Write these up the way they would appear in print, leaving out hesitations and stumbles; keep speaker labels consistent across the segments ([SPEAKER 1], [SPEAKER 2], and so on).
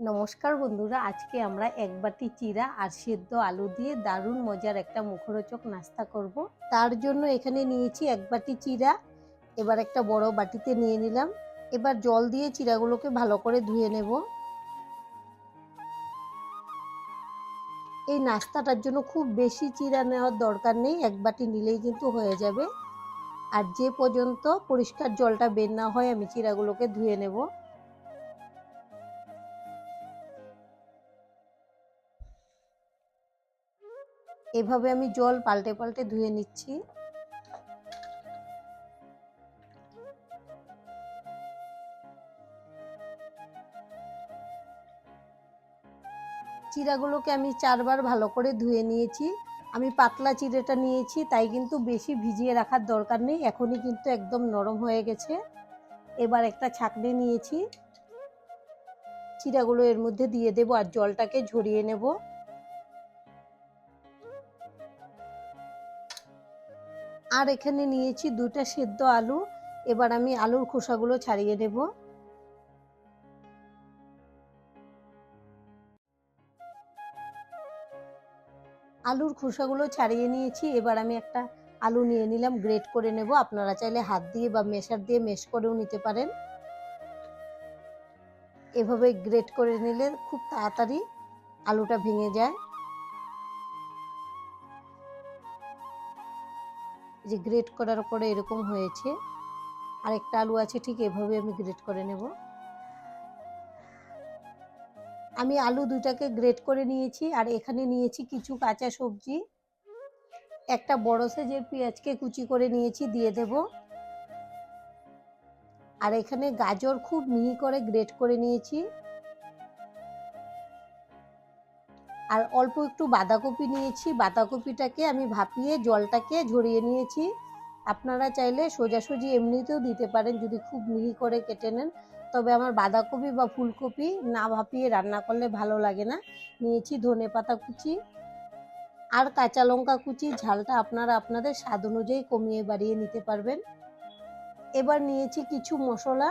[SPEAKER 1] নমস্কার বন্ধুরা, আজকে আমরা এক বাটি চিরা আর সেদ্ধ আলু দিয়ে দারুণ মজার একটা মুখরোচক নাস্তা করব। তার জন্য এখানে নিয়েছি এক বাটি চিরা। এবার একটা বড় বাটিতে নিয়ে নিলাম। এবার জল দিয়ে চিরাগুলোকে ভালো করে ধুয়ে নেব। এই নাস্তাটার জন্য খুব বেশি চিরা নেওয়ার দরকার নেই, এক বাটি নিলেই কিন্তু হয়ে যাবে। আর যে পর্যন্ত পরিষ্কার জলটা বের না হয় আমি চিরাগুলোকে ধুয়ে নেব। এভাবে আমি জল পাল্টে পাল্টে ধুয়ে নিচ্ছি। চিরাগুলোকে আমি 4 বার ভালো করে ধুয়ে নিয়েছি। আমি পাতলা চিড়েটা নিয়েছি, তাই কিন্তু বেশি ভিজিয়ে রাখার দরকার নেই, এখনই কিন্তু একদম নরম হয়ে গেছে। এবার একটা ছাঁকনি নিয়েছি, চিরাগুলো এর মধ্যে দিয়ে দেব আর জলটাকে ঝরিয়ে নেব। আর এখানে নিয়েছি 2টা সেদ্ধ আলু। এবার আমি আলুর খোসাগুলো ছাড়িয়ে নেব। আলুর খোসাগুলো ছাড়িয়ে নিয়েছি। এবার আমি একটা আলু নিয়ে নিলাম, গ্রেট করে নেব। আপনারা চাইলে হাত দিয়ে বা মেশার দিয়ে মেশ করেও নিতে পারেন। এভাবে গ্রেট করে নিলে খুব তাড়াতাড়ি আলুটা ভেঙে যায়। যে গ্রেট করার পরে এরকম হয়েছে। আরেকটা আলু আছে, ঠিক এভাবে আমি গ্রেট করে নেব। আমি আলু 2টাকে গ্রেট করে নিয়েছি। আর এখানে নিয়েছি কিছু কাঁচা সবজি। একটা বড় সাইজের পেঁয়াজকে কুচি করে নিয়েছি, দিয়ে দেব। আর এখানে গাজর খুব মিহি করে গ্রেট করে নিয়েছি। আর অল্প একটু বাঁধাকপি নিয়েছি, বাঁধাকপিটাকে আমি ভাপিয়ে জলটাকে ঝরিয়ে নিয়েছি। আপনারা চাইলে সোজাসুজি এমনিতেও দিতে পারেন যদি খুব মিহি করে কেটে নেন, তবে আমার বাঁধাকপি বা ফুলকপি না ভাপিয়ে রান্না করলে ভালো লাগে না। নিয়েছি ধনেপাতা কুচি আর কাঁচা লঙ্কা কুচি, ঝালটা আপনারা আপনাদের স্বাদ অনুযায়ী কমিয়ে বাড়িয়ে নিতে পারবেন। এবার নিয়েছি কিছু মশলা।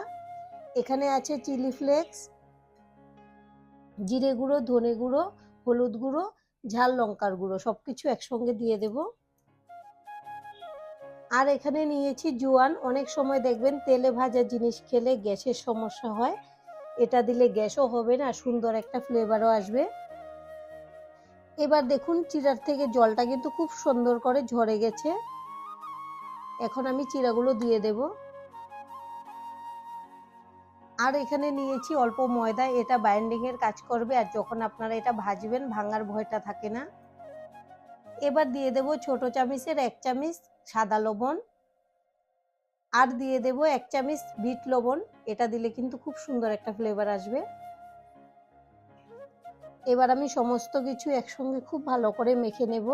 [SPEAKER 1] এখানে আছে চিলি ফ্লেক্স, জিরে গুঁড়ো, ধনে গুঁড়ো, হলুদ গুঁড়ো, ঝাল লঙ্কার গুঁড়ো, সবকিছু একসঙ্গে দিয়ে দেব। আর এখানে নিয়েছি জোয়ান। অনেক সময় দেখবেন তেলে ভাজা জিনিস খেলে গ্যাসের সমস্যা হয়, এটা দিলে গ্যাসও হবে না, সুন্দর একটা ফ্লেভারও আসবে। এবার দেখুন চিড়ার থেকে জলটা কিন্তু খুব সুন্দর করে ঝরে গেছে। এখন আমি চিড়াগুলো দিয়ে দেব। আর এখানে নিয়েছি অল্প ময়দা, এটা বাইন্ডিং এর কাজ করবে, আর যখন আপনারা এটা ভাজবেন ভাঙার ভয়টা থাকে না। এবার দিয়ে দেব ছোট চামচের 1 চামচ সাদা লবণ। আর দিয়ে দেব 1 চামচ বিট লবণ, এটা দিলে কিন্তু খুব সুন্দর একটা ফ্লেভার আসবে। এবার আমি সমস্ত কিছু একসঙ্গে খুব ভালো করে মেখে নেব।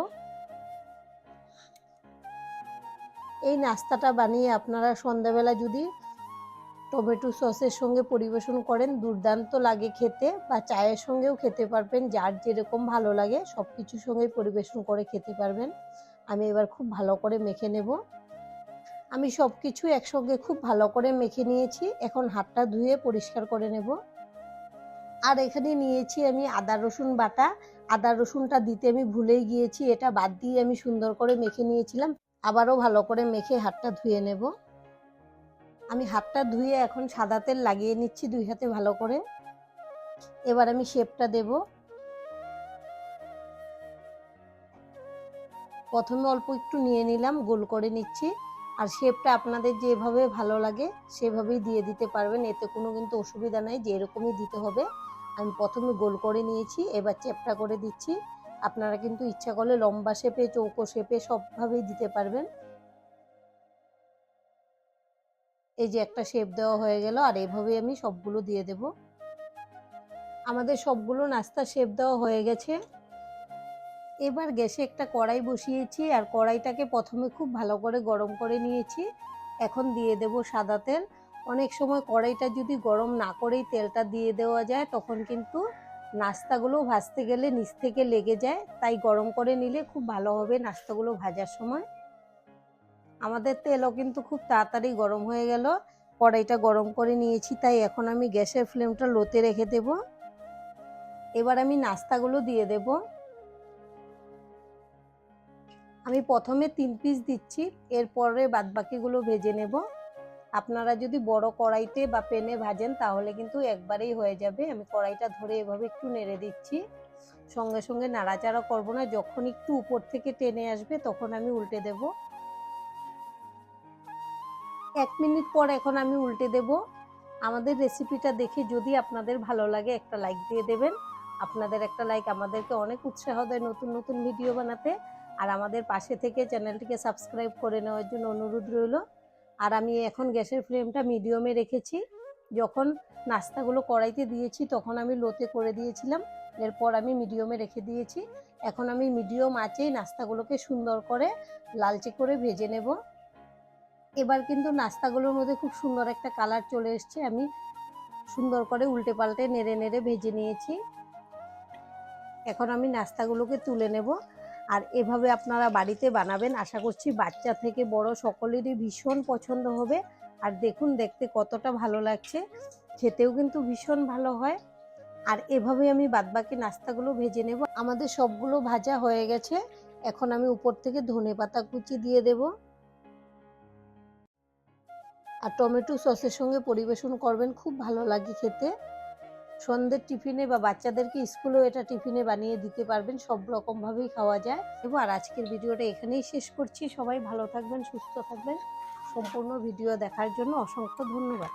[SPEAKER 1] এই নাস্তাটা বানিয়ে আপনারা সন্ধ্যাবেলা যদি টমেটো সসের সঙ্গে পরিবেশন করেন দুর্দান্ত লাগে খেতে, বা চায়ের সঙ্গেও খেতে পারবেন, যার যেরকম ভালো লাগে সব কিছুর সঙ্গে পরিবেশন করে খেতে পারবেন। আমি এবার খুব ভালো করে মেখে নেব। আমি সব কিছু একসঙ্গে খুব ভালো করে মেখে নিয়েছি। এখন হাতটা ধুয়ে পরিষ্কার করে নেব। আর এখানে নিয়েছি আমি আদা রসুন বাটা। আদা রসুনটা দিতে আমি ভুলেই গিয়েছি, এটা বাদ দিয়ে আমি সুন্দর করে মেখে নিয়েছিলাম। আবারও ভালো করে মেখে হাতটা ধুয়ে নেব। আমি হাতটা ধুয়ে এখন সাদা তেল লাগিয়ে নিচ্ছি 2 হাতে ভালো করে। এবার আমি শেপটা দেব। প্রথমে অল্প একটু নিয়ে নিলাম, গোল করে নিচ্ছি। আর শেপটা আপনাদের যেভাবে ভালো লাগে সেভাবেই দিয়ে দিতে পারবেন, এতে কোনো কিন্তু অসুবিধা নাই যে এরকমই দিতে হবে। আমি প্রথমে গোল করে নিয়েছি, এবার চ্যাপ্টা করে দিচ্ছি। আপনারা কিন্তু ইচ্ছা করলে লম্বা শেপে, চৌকো শেপে সবভাবেই দিতে পারবেন। এই যে একটা শেপ দেওয়া হয়ে গেল, আর এভাবেই আমি সবগুলো দিয়ে দেব। আমাদের সবগুলো নাস্তা শেপ দেওয়া হয়ে গেছে। এবার গ্যাসে একটা কড়াই বসিয়েছি, আর কড়াইটাকে প্রথমে খুব ভালো করে গরম করে নিয়েছি। এখন দিয়ে দেব সাদা তেল। অনেক সময় কড়াইটা যদি গরম না করেই তেলটা দিয়ে দেওয়া যায়, তখন কিন্তু নাস্তাগুলো ভাজতে গেলে নিচ থেকে লেগে যায়, তাই গরম করে নিলে খুব ভালো হবে নাস্তাগুলো ভাজার সময়। আমাদের তেলও কিন্তু খুব তাড়াতাড়ি গরম হয়ে গেল। কড়াইটা গরম করে নিয়েছি, তাই এখন আমি গ্যাসের ফ্লেমটা লোতে রেখে দেব। এবার আমি নাস্তাগুলো দিয়ে দেব। আমি প্রথমে 3 পিস দিচ্ছি, এরপরে বাদবাকিগুলো ভেজে নেব। আপনারা যদি বড় কড়াইতে বা প্যানে ভাজেন তাহলে কিন্তু একবারেই হয়ে যাবে। আমি কড়াইটা ধরে এভাবে একটু নেড়ে দিচ্ছি, সঙ্গে সঙ্গে নাড়াচাড়া করব না। যখন একটু উপর থেকে টেনে আসবে তখন আমি উল্টে দেব। 1 মিনিট পর এখন আমি উল্টে দেব। আমাদের রেসিপিটা দেখে যদি আপনাদের ভালো লাগে একটা লাইক দিয়ে দেবেন। আপনাদের একটা লাইক আমাদেরকে অনেক উৎসাহ দেয় নতুন নতুন ভিডিও বানাতে। আর আমাদের পাশে থেকে চ্যানেলটিকে সাবস্ক্রাইব করে নেওয়ার জন্য অনুরোধ রইল। আর আমি এখন গ্যাসের ফ্লেমটা মিডিয়ামে রেখেছি। যখন নাস্তাগুলো কড়াইতে দিয়েছি তখন আমি লোতে করে দিয়েছিলাম, এরপর আমি মিডিয়ামে রেখে দিয়েছি। এখন আমি মিডিয়াম আঁচেই নাস্তাগুলোকে সুন্দর করে লালচে করে ভেজে নেব। এবার কিন্তু নাস্তাগুলোর মধ্যে খুব সুন্দর একটা কালার চলে এসছে। আমি সুন্দর করে উল্টে পাল্টে নেড়ে নেড়ে ভেজে নিয়েছি। এখন আমি নাস্তাগুলোকে তুলে নেব। আর এভাবে আপনারা বাড়িতে বানাবেন, আশা করছি বাচ্চা থেকে বড় সকলেরই ভীষণ পছন্দ হবে। আর দেখুন দেখতে কতটা ভালো লাগছে, খেতেও কিন্তু ভীষণ ভালো হয়। আর এভাবে আমি বাদবাকি নাস্তাগুলো ভেজে নেব। আমাদের সবগুলো ভাজা হয়ে গেছে। এখন আমি উপর থেকে ধনেপাতা কুচি দিয়ে দেব। আর টমেটো সসের সঙ্গে পরিবেশন করবেন, খুব ভালো লাগে খেতে। সন্ধ্যের টিফিনে বা বাচ্চাদেরকে স্কুলেও এটা টিফিনে বানিয়ে দিতে পারবেন, সব রকমভাবেই খাওয়া যায়। আর আজকের ভিডিওটা এখানেই শেষ করছি। সবাই ভালো থাকবেন, সুস্থ থাকবেন। সম্পূর্ণ ভিডিও দেখার জন্য অসংখ্য ধন্যবাদ।